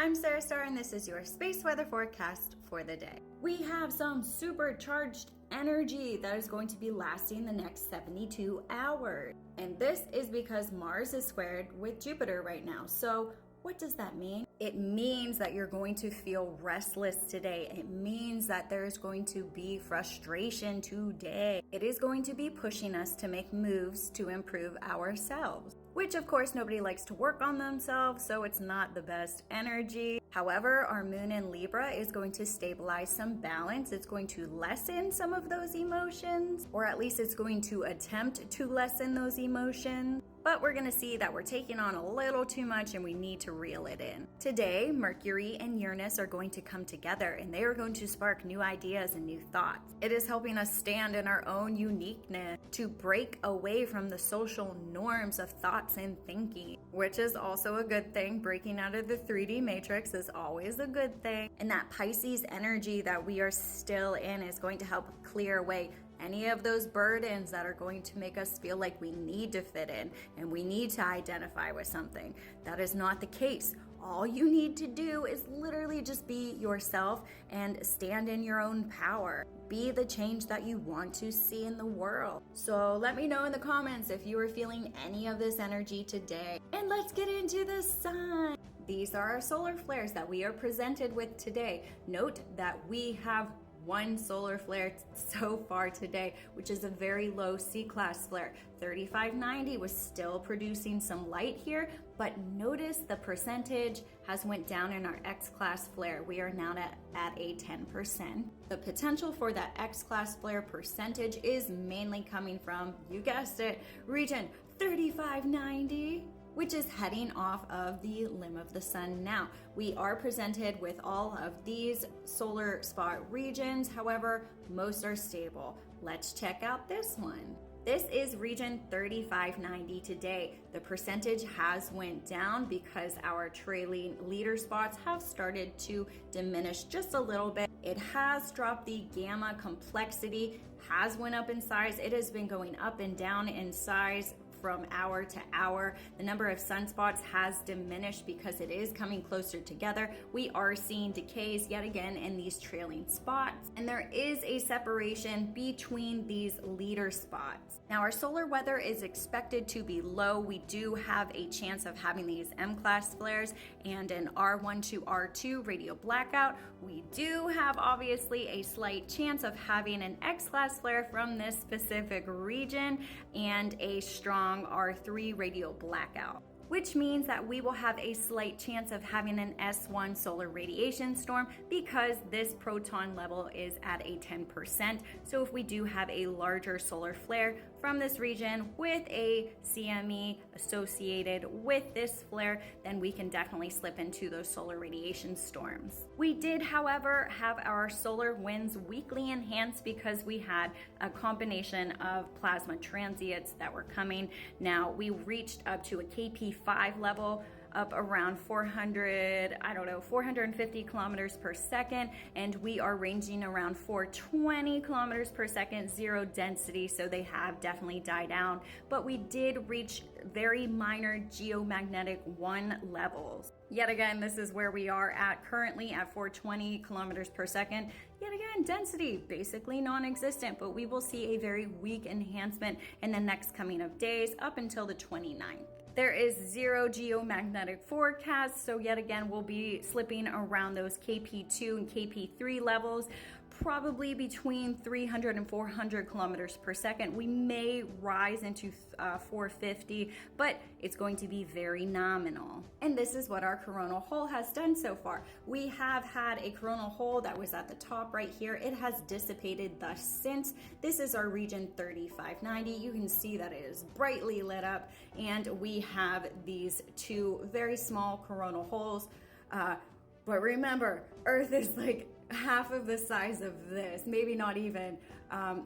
I'm Sarah Starr, and this is your space weather forecast for the day. We have some supercharged energy that is going to be lasting the next 72 hours. And this is because Mars is squared with Jupiter right now. So what does that mean? It means that you're going to feel restless today. It means that there's going to be frustration today. It is going to be pushing us to make moves to improve ourselves, which of course nobody likes to work on themselves, so it's not the best energy. However, our moon in Libra is going to stabilize some balance. It's going to lessen some of those emotions, or at least it's going to attempt to lessen those emotions. But we're going to see that we're taking on a little too much and we need to reel it in. Today, Mercury and Uranus are going to come together and they are going to spark new ideas and new thoughts. It is helping us stand in our own uniqueness to break away from the social norms of thoughts and thinking, which is also a good thing. Breaking out of the 3D matrix is always a good thing. And that Pisces energy that we are still in is going to help clear away any of those burdens that are going to make us feel like we need to fit in and we need to identify with something. That is not the case. All you need to do is literally just be yourself and stand in your own power. Be the change that you want to see in the world. So let me know in the comments if you are feeling any of this energy today. And let's get into the sun. These are our solar flares that we are presented with today. Note that we have one solar flare so far today, which is a very low C-class flare. 3590 was still producing some light here, but notice the percentage has went down in our X-class flare. We are now at a 10%. The potential for that X-class flare percentage is mainly coming from, you guessed it, region 3590. Which is heading off of the limb of the sun now. We are presented with all of these solar spot regions, however, most are stable. Let's check out this one. This is region 3590 today. The percentage has went down because our trailing leader spots have started to diminish just a little bit. It has dropped. The gamma complexity has went up in size. It has been going up and down in size from hour to hour. The number of sunspots has diminished because it is coming closer together. We are seeing decays yet again in these trailing spots, and there is a separation between these leader spots. Now our solar weather is expected to be low. We do have a chance of having these M-class flares and an R1 to R2 radio blackout. We do have obviously a slight chance of having an X-class flare from this specific region and a strong R3 radio blackout, which means that we will have a slight chance of having an S1 solar radiation storm because this proton level is at a 10%. So if we do have a larger solar flare from this region with a CME associated with this flare, then we can definitely slip into those solar radiation storms. We did, however, have our solar winds weakly enhanced because we had a combination of plasma transients that were coming. Now we reached up to a KP5 level, up around 450 kilometers per second, and we are ranging around 420 kilometers per second, zero density, so they have definitely died down, but we did reach very minor geomagnetic 1 levels. Yet again, this is where we are at currently at 420 kilometers per second. Yet again, density basically non-existent, but we will see a very weak enhancement in the next coming of days up until the 29th. There is zero geomagnetic forecast, so yet again, we'll be slipping around those KP2 and KP3 levels, probably between 300 and 400 kilometers per second. We may rise into 450, but it's going to be very nominal. And this is what our coronal hole has done so far. We have had a coronal hole that was at the top right here. It has dissipated thus since. This is our region 3590. You can see that it is brightly lit up, and we have these two very small coronal holes. But remember, Earth is like half of the size of this, maybe not even.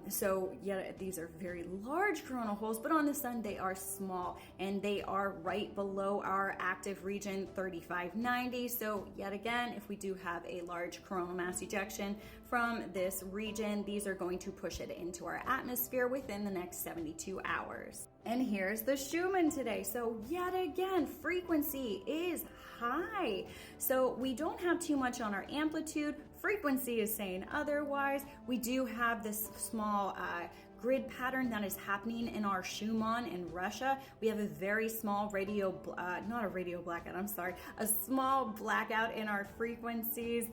So yeah, these are very large coronal holes, but on the sun they are small, and they are right below our active region 3590. So yet again, if we do have a large coronal mass ejection from this region, these are going to push it into our atmosphere within the next 72 hours. And here's the Schumann today. So yet again, frequency is high. So we don't have too much on our amplitude. Frequency is saying otherwise. We do have this small grid pattern that is happening in our Schumann in Russia. We have a very small not a radio blackout, I'm sorry, a small blackout in our frequencies.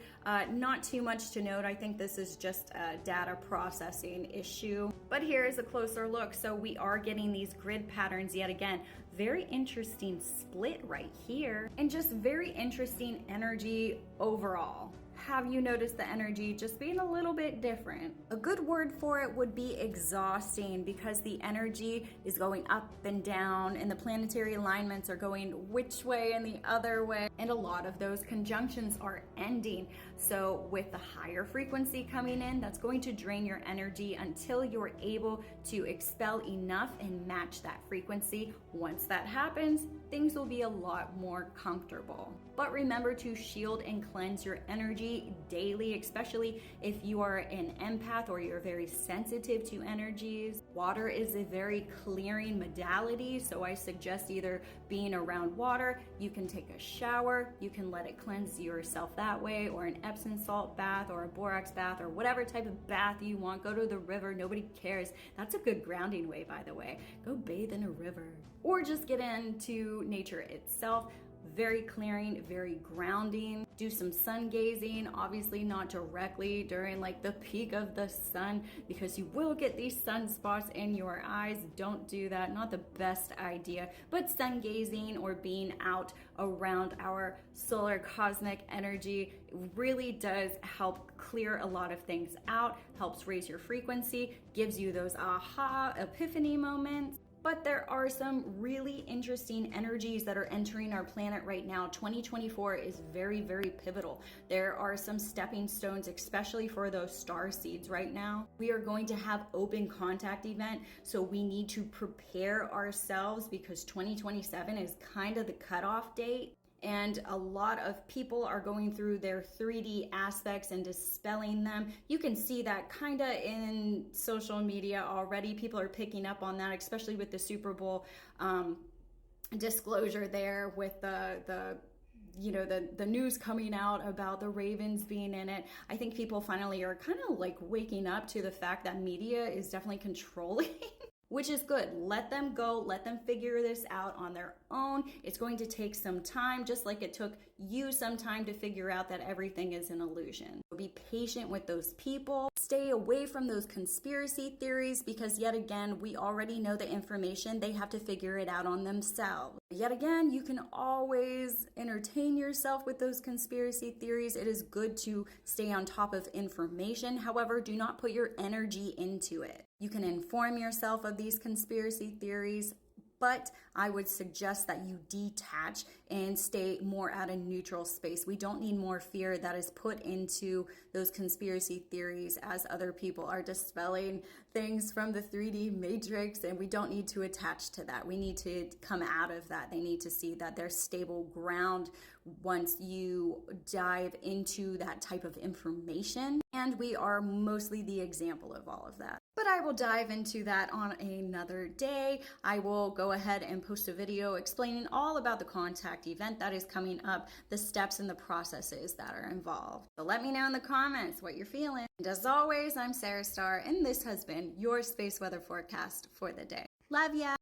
Not too much to note. I think this is just a data processing issue. But here is a closer look. So we are getting these grid patterns yet again. Very interesting split right here, and just very interesting energy overall. Have you noticed the energy just being a little bit different? A good word for it would be exhausting, because the energy is going up and down and the planetary alignments are going which way and the other way, and a lot of those conjunctions are ending. So with the higher frequency coming in, that's going to drain your energy until you're able to expel enough and match that frequency. Once that happens, things will be a lot more comfortable. But remember to shield and cleanse your energy daily, especially if you are an empath or you're very sensitive to energies. Water is a very clearing modality, so I suggest either being around water, you can take a shower, you can let it cleanse yourself that way, or an Epsom salt bath or a borax bath or whatever type of bath you want. Go to the river, nobody cares. That's a good grounding way, by the way. Go bathe in a river, or just get into nature itself. Very clearing, very grounding. Do some sun gazing, obviously not directly during like the peak of the sun, because you will get these sunspots in your eyes. Don't do that, not the best idea. But sun gazing or being out around our solar cosmic energy really does help clear a lot of things out, helps raise your frequency, gives you those aha epiphany moments. But there are some really interesting energies that are entering our planet right now. 2024 is very, very pivotal. There are some stepping stones, especially for those star seeds right now. We are going to have open contact event, so we need to prepare ourselves, because 2027 is kind of the cutoff date. And a lot of people are going through their 3D aspects and dispelling them. You can see that kind of in social media already. People are picking up on that, especially with the Super Bowl disclosure there, with the news coming out about the Ravens being in it. I think people finally are kind of like waking up to the fact that media is definitely controlling which is good. Let them go, let them figure this out on their own. It's going to take some time, just like it took you some time to figure out that everything is an illusion. Be patient with those people. Stay away from those conspiracy theories, because yet again, we already know the information. They have to figure it out on themselves. Yet again, you can always entertain yourself with those conspiracy theories. It is good to stay on top of information. However, do not put your energy into it. You can inform yourself of these conspiracy theories, but I would suggest that you detach and stay more at a neutral space. We don't need more fear that is put into those conspiracy theories as other people are dispelling things from the 3D matrix, and we don't need to attach to that. We need to come out of that. They need to see that there's stable ground once you dive into that type of information, and we are mostly the example of all of that. But I will dive into that on another day. I will go ahead and post a video explaining all about the contact event that is coming up, the steps and the processes that are involved. So let me know in the comments what you're feeling. And as always, I'm Sarah Starr, and this has been your space weather forecast for the day. Love ya!